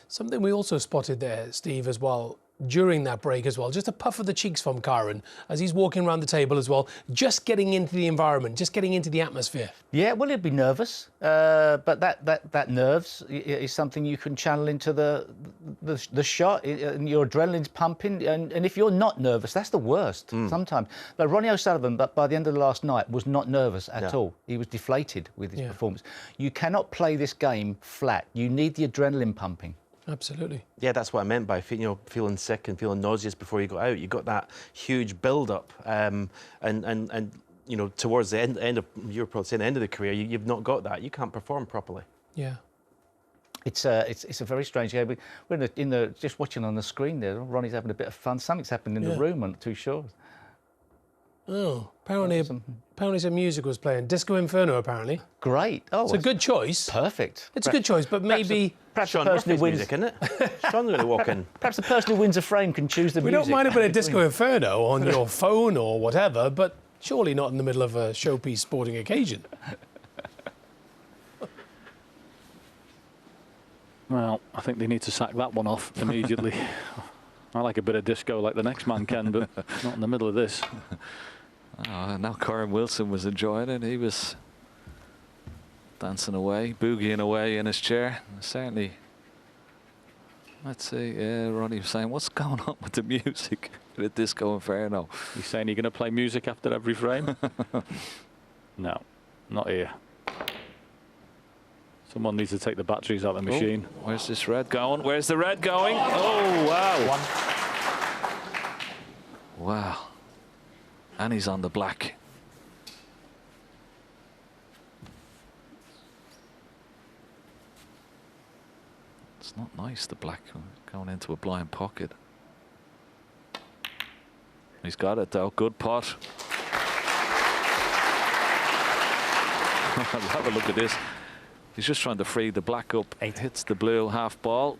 Something we also spotted there, Steve, as well, during that break as well, just a puff of the cheeks from Karen as he's walking around the table as well, just getting into the environment, just getting into the atmosphere. Yeah, well, he'd be nervous, but that nerves is something you can channel into the shot, and your adrenaline's pumping, and if you're not nervous, that's the worst sometimes. Like Ronnie O'Sullivan, but by the end of the last night, was not nervous at all. He was deflated with his performance. You cannot play this game flat. You need the adrenaline pumping. Absolutely. Yeah, that's what I meant by feeling sick and feeling nauseous before you got out. You got that huge build-up, and you know, towards the end of, you're probably saying the end of the career, you've not got that. You can't perform properly. Yeah. It's a very strange game. We're in the just watching on the screen there. Ronnie's having a bit of fun. Something's happened in the room. I'm not too sure. Oh, apparently some music was playing. Disco Inferno, apparently. Great. Oh, it's a good choice. Perfect. It's a good choice, but maybe... Perhaps Sean the person who wins... music, isn't it? Sean's going to walk in. Perhaps the person who wins a frame can choose the music. We don't mind a bit of Disco Inferno on your phone or whatever, but surely not in the middle of a showpiece sporting occasion. Well, I think they need to sack that one off immediately. I like a bit of disco like the next man can, but not in the middle of this. Oh, now Corin Wilson was enjoying it. He was dancing away, boogieing away in his chair. Certainly. Let's see. Ronnie was saying, what's going on with the music? The Disco Inferno. He's saying you're going to play music after every frame? No, not here. Someone needs to take the batteries out of the machine. Where's this red going? Where's the red going? Oh, wow. Wow. And he's on the black. It's not nice, the black going into a blind pocket. He's got it though. Good pot. Have a look at this. He's just trying to free the black up. Hits the blue half ball.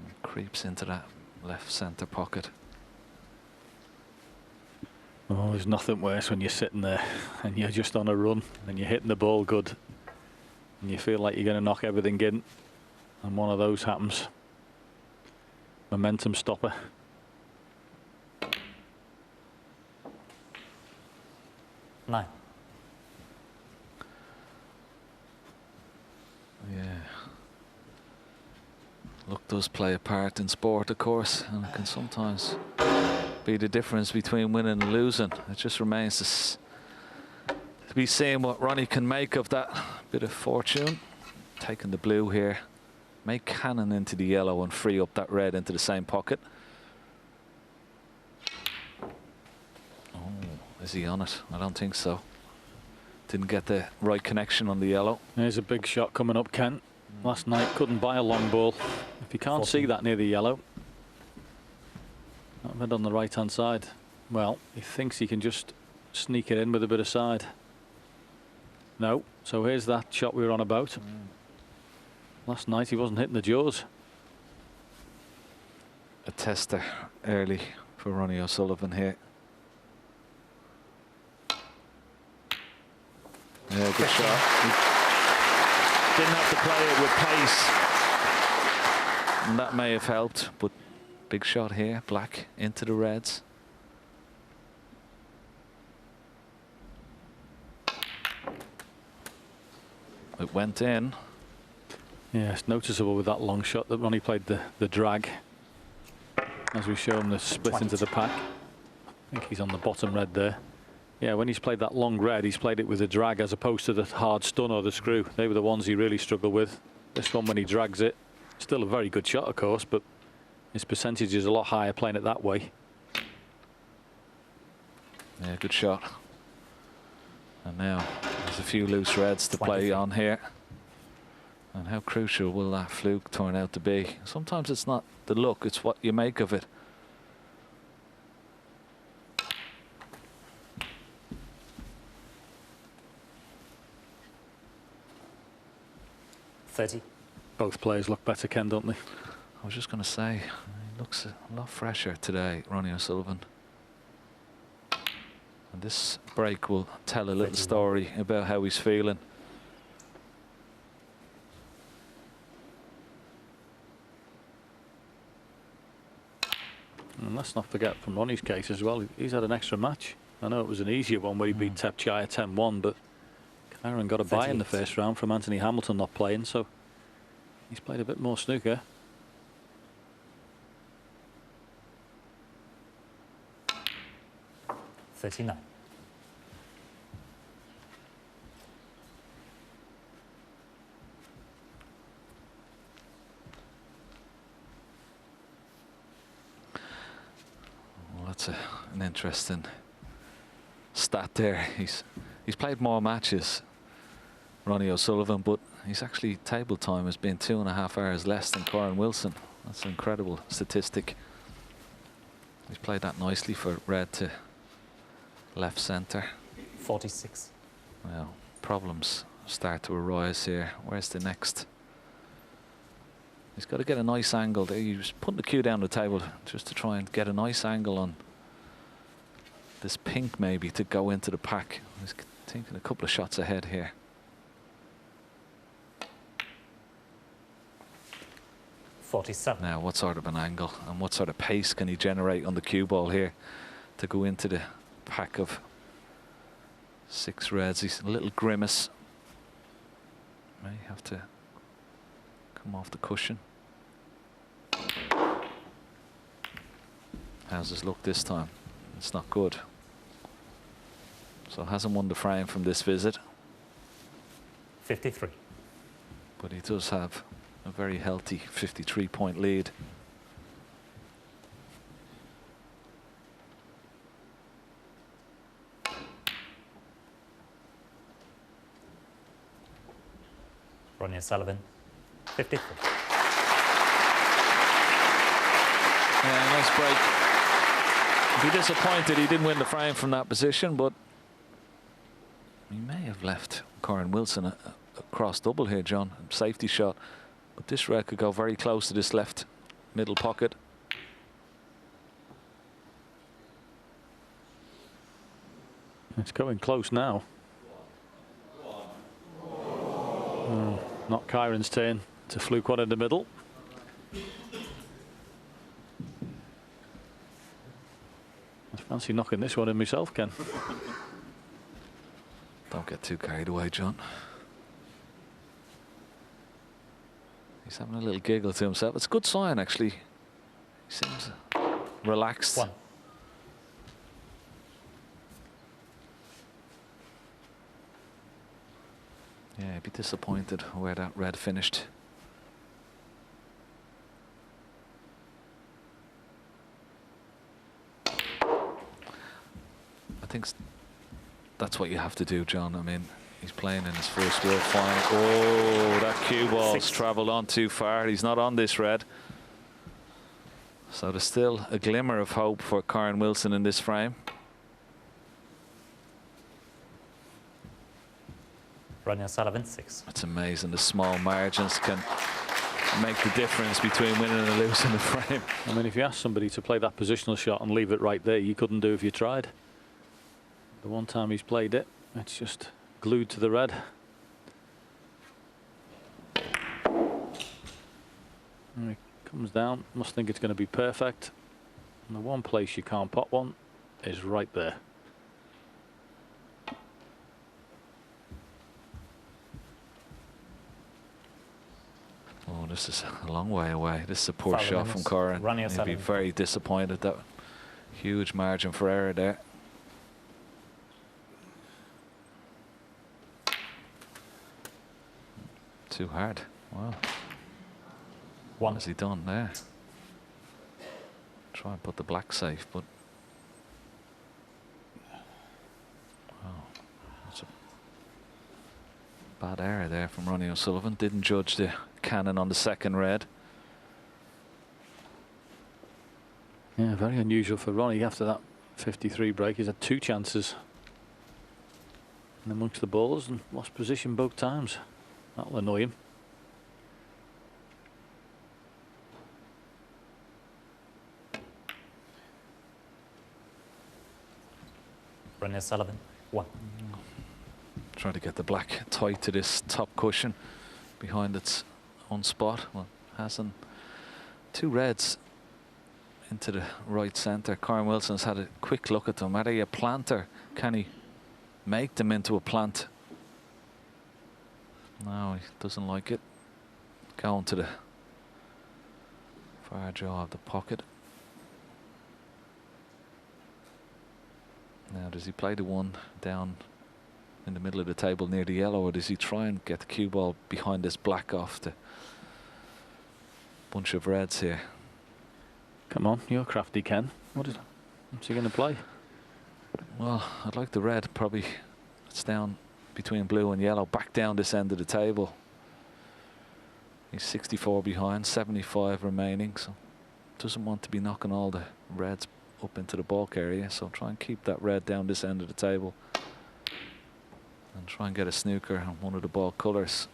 And creeps into that left centre pocket. Oh, there's nothing worse when you're sitting there and you're just on a run and you're hitting the ball good and you feel like you're going to knock everything in, and one of those happens. Momentum stopper. No. Yeah. Luck does play a part in sport, of course, and it can sometimes be the difference between winning and losing. It just remains to be seen what Ronnie can make of that bit of fortune. Taking the blue here, make cannon into the yellow and free up that red into the same pocket. Oh, is he on it? I don't think so. Didn't get the right connection on the yellow. There's a big shot coming up, Kent. Last night couldn't buy a long ball. If you can't see that near the yellow, that went on the right hand side. Well, he thinks he can just sneak it in with a bit of side. No, so here's that shot we were on about. Last night he wasn't hitting the jaws. A tester early for Ronnie O'Sullivan here. Yeah, good shot. He didn't have to play it with pace, and that may have helped, but big shot here, black into the reds. It went in. Yeah, it's noticeable with that long shot that Ronnie played the drag. As we show him the split into the pack. I think he's on the bottom red there. Yeah, when he's played that long red, he's played it with a drag as opposed to the hard stun or the screw. They were the ones he really struggled with. This one, when he drags it, still a very good shot, of course, but his percentage is a lot higher playing it that way. Yeah, good shot. And now there's a few loose reds to play on here. And how crucial will that fluke turn out to be? Sometimes it's not the luck, it's what you make of it. Both players look better, Ken, don't they? I was just going to say, he looks a lot fresher today, Ronnie O'Sullivan. And this break will tell a little story about how he's feeling. And let's not forget, from Ronnie's case as well, he's had an extra match. I know it was an easier one where he beat Tepchaya 10-1, but Kyren got a bye in the first round from Anthony Hamilton not playing, so he's played a bit more snooker. $39. Well, that's an interesting stat there. He's played more matches, Ronnie O'Sullivan, but he's actually table time has been 2.5 hours less than Kyren Wilson. That's an incredible statistic. He's played that nicely for red to left centre. 46. Well, problems start to arise here. Where's the next? He's got to get a nice angle there. He was putting the cue down the table just to try and get a nice angle on this pink, maybe, to go into the pack. He's taking a couple of shots ahead here. $47. Now, what sort of an angle and what sort of pace can he generate on the cue ball here to go into the pack of 6 reds? He's a little grimace. May have to come off the cushion. How's his look this time? It's not good. So hasn't won the frame from this visit. 53. But he does have a very healthy 53-point lead. Ronnie O'Sullivan, 53. Yeah, nice break. Be disappointed he didn't win the frame from that position, but he may have left Kyren Wilson a cross double here, John. Safety shot. But this red could go very close to this left middle pocket. It's going close now. Not Kyren's turn to fluke one in the middle. I fancy knocking this one in myself, Ken. Don't get too carried away, John. He's having a little giggle to himself. It's a good sign, actually. He seems relaxed. 1. Yeah, he'd be disappointed where that red finished. I think that's what you have to do, John. I mean, he's playing in his first World Final. Oh, that cue ball's travelled on too far. He's not on this red. So there's still a glimmer of hope for Kyren Wilson in this frame. Ronnie O'Sullivan, 6. It's amazing the small margins can make the difference between winning and losing the frame. I mean, if you ask somebody to play that positional shot and leave it right there, you couldn't do if you tried. The one time he's played it, it's just glued to the red. And he comes down, must think it's going to be perfect. And the one place you can't pot one is right there. Oh, this is a long way away. This is a poor 5 shot from minutes. Kyren. Ronnie He'll be O'Sullivan. very disappointed. That huge margin for error there. Too hard. Wow. 1. What has he done there? Try and put the black safe, but wow, that's a bad error there from Ronnie O'Sullivan. Didn't judge the cannon on the second red. Yeah, very unusual for Ronnie after that 53 break. He's had 2 chances in amongst the balls and lost position both times. That'll annoy him. Ronnie O'Sullivan, 1. Trying to get the black tight to this top cushion behind its own spot. Well, hasn't. 2 reds into the right centre. Karen Wilson's had a quick look at them. Are they a planter? Can he make them into a plant? No, he doesn't like it. Going to the far jaw of the pocket. Now, does he play the one down in the middle of the table near the yellow, or does he try and get the cue ball behind this black off the bunch of reds here? Come on, you're crafty, Ken. What's he going to play? Well, I'd like the red. Probably it's down between blue and yellow, back down this end of the table. He's 64 behind, 75 remaining, so doesn't want to be knocking all the reds up into the bulk area, so try and keep that red down this end of the table and try and get a snooker on one of the ball colours.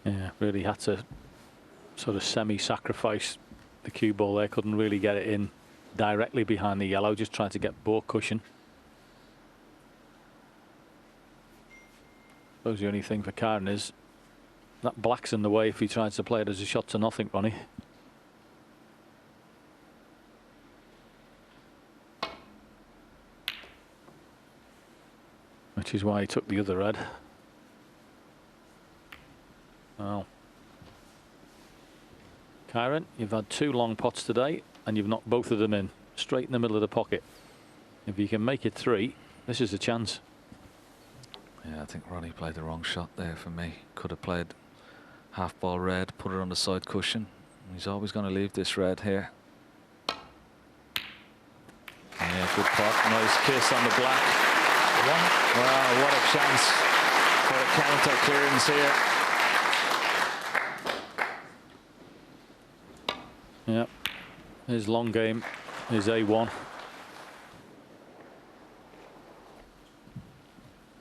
Yeah, really had to sort of semi-sacrifice the cue ball there. Couldn't really get it in directly behind the yellow, just tried to get ball cushion. I suppose the only thing for Karen is that black's in the way if he tries to play it as a shot to nothing, Ronnie. Which is why he took the other red. Well, Karen, you've had 2 long pots today and you've knocked both of them in, straight in the middle of the pocket. If you can make it 3, this is a chance. Yeah, I think Ronnie played the wrong shot there for me. Could have played half ball red, put it on the side cushion. He's always going to leave this red here. Yeah, good pot. Nice kiss on the black. Wow, what a chance for a counter clearance here. Yeah, his long game is A1.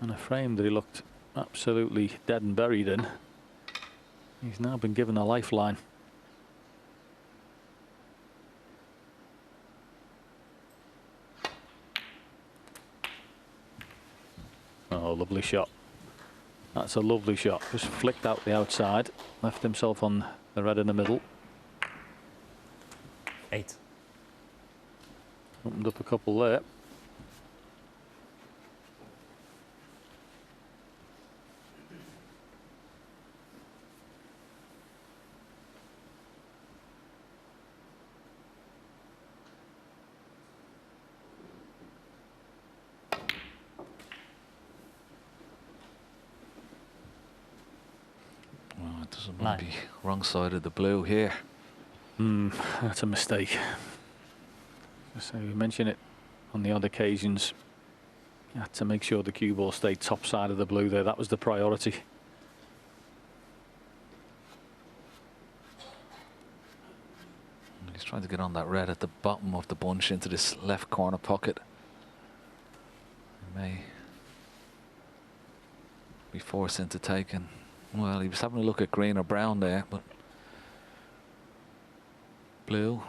And a frame that he looked absolutely dead and buried in, he's now been given a lifeline. Oh, lovely shot. That's a lovely shot. Just flicked out the outside, left himself on the red in the middle. 8. Opened up a couple there. Oh, it doesn't want to be wrong side of the blue here. That's a mistake. So we mentioned it on the odd occasions. You had to make sure the cue ball stayed top side of the blue there. That was the priority. He's trying to get on that red at the bottom of the bunch into this left corner pocket. He may be forced into taking. Well, he was having a look at green or brown there, but blue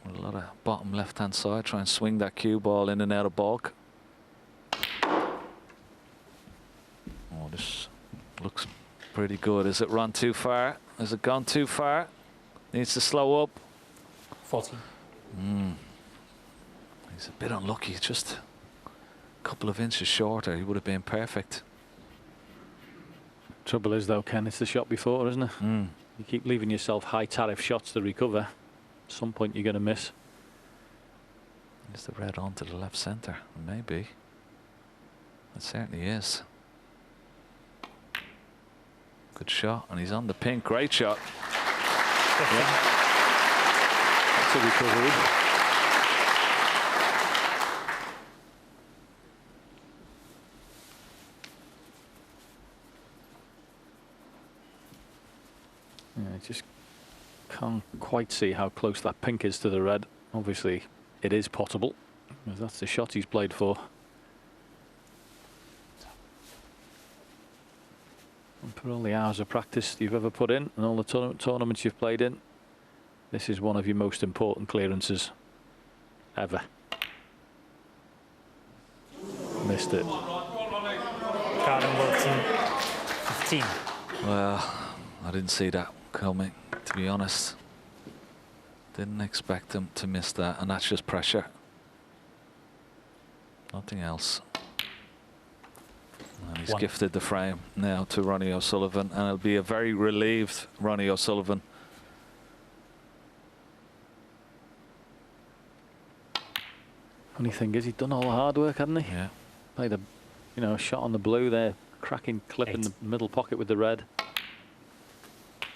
with a lot of bottom left hand side. Try and swing that cue ball in and out of bulk. Oh, this looks pretty good. Has it run too far? Has it gone too far? Needs to slow up. 14. He's a bit unlucky, just a couple of inches shorter. He would have been perfect. Trouble is though, Ken, it's the shot before, isn't it? You keep leaving yourself high tariff shots to recover. At some point you're going to miss. Is the red on to the left centre? Maybe. It certainly is. Good shot, and he's on the pink. Great shot. Yeah. That's a recovery. Yeah, I just can't quite see how close that pink is to the red. Obviously, it is potable, because that's the shot he's played for. And for all the hours of practice you've ever put in, and all the tournaments you've played in, this is one of your most important clearances ever. Missed it. Karen Wilson, 15. Well, I didn't see that coming, to be honest. Didn't expect him to miss that, and that's just pressure. Nothing else. And he's 1. gifted the frame now to Ronnie O'Sullivan, and it'll be a very relieved Ronnie O'Sullivan. Only thing is, he'd done all the hard work, hadn't he? Yeah. Played a, you know, shot on the blue there, cracking clip in 8. the middle pocket with the red.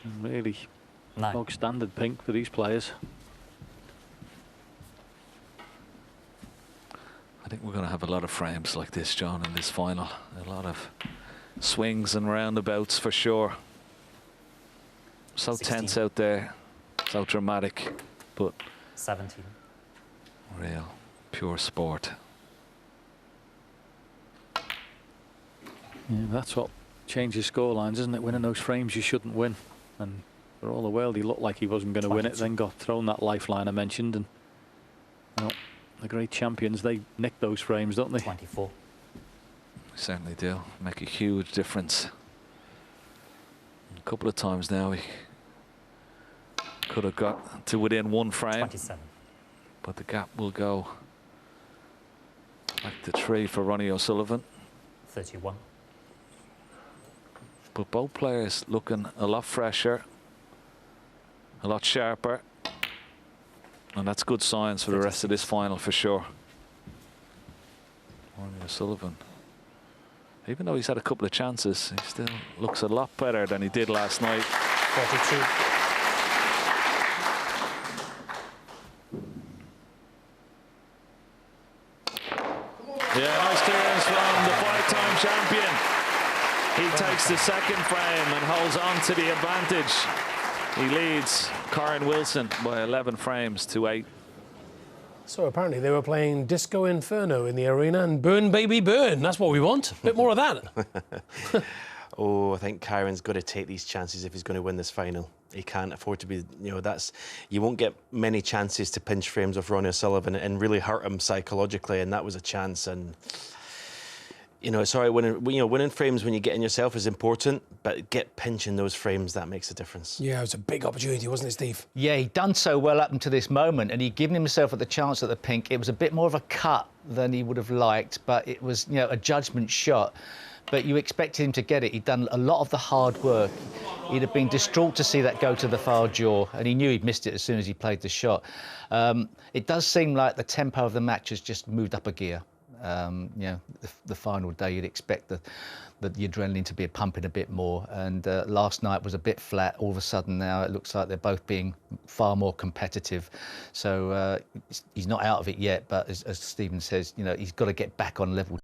And really 9. bog standard pink for these players. I think we're going to have a lot of frames like this, John, in this final. A lot of swings and roundabouts for sure. So 16. tense out there, so dramatic, but 17. real, pure sport. Yeah, that's what changes scorelines, isn't it? Winning those frames you shouldn't win. And for all the world, he looked like he wasn't going to win it, 22. then got thrown that lifeline I mentioned. And well, the great champions, they nick those frames, don't they? 24. We certainly do. Make a huge difference. A couple of times now he could have got to within 1 frame, 27. but the gap will go back to 3 for Ronnie O'Sullivan. 31. But both players looking a lot fresher, a lot sharper, and that's good signs for the rest of this final for sure. Ronnie O'Sullivan, even though he's had a couple of chances, he still looks a lot better than he did last night. 42. Yeah, nice clearance from the 5-time champion. He takes the second frame and holds on to the advantage. He leads Karen Wilson by 11 frames to 8. So apparently they were playing Disco Inferno in the arena and Burn Baby Burn. That's what we want. A bit more of that. Oh, I think Kyron's got to take these chances if he's going to win this final. He can't afford to be, you know, you won't get many chances to pinch frames off Ronnie O'Sullivan and really hurt him psychologically, and that was a chance. And you know, sorry, winning frames when you get in yourself is important, but pinching those frames, that makes a difference. Yeah, it was a big opportunity, wasn't it, Steve? Yeah, he'd done so well up until this moment, and he'd given himself the chance at the pink. It was a bit more of a cut than he would have liked, but it was, you know, a judgment shot. But you expected him to get it. He'd done a lot of the hard work. He'd have been distraught to see that go to the far jaw, and he knew he'd missed it as soon as he played the shot. It does seem like the tempo of the match has just moved up a gear. You know, the final day, you'd expect the adrenaline to be pumping a bit more. And last night was a bit flat. All of a sudden now it looks like they're both being far more competitive. So he's not out of it yet, but as Stephen says, you know, he's got to get back on level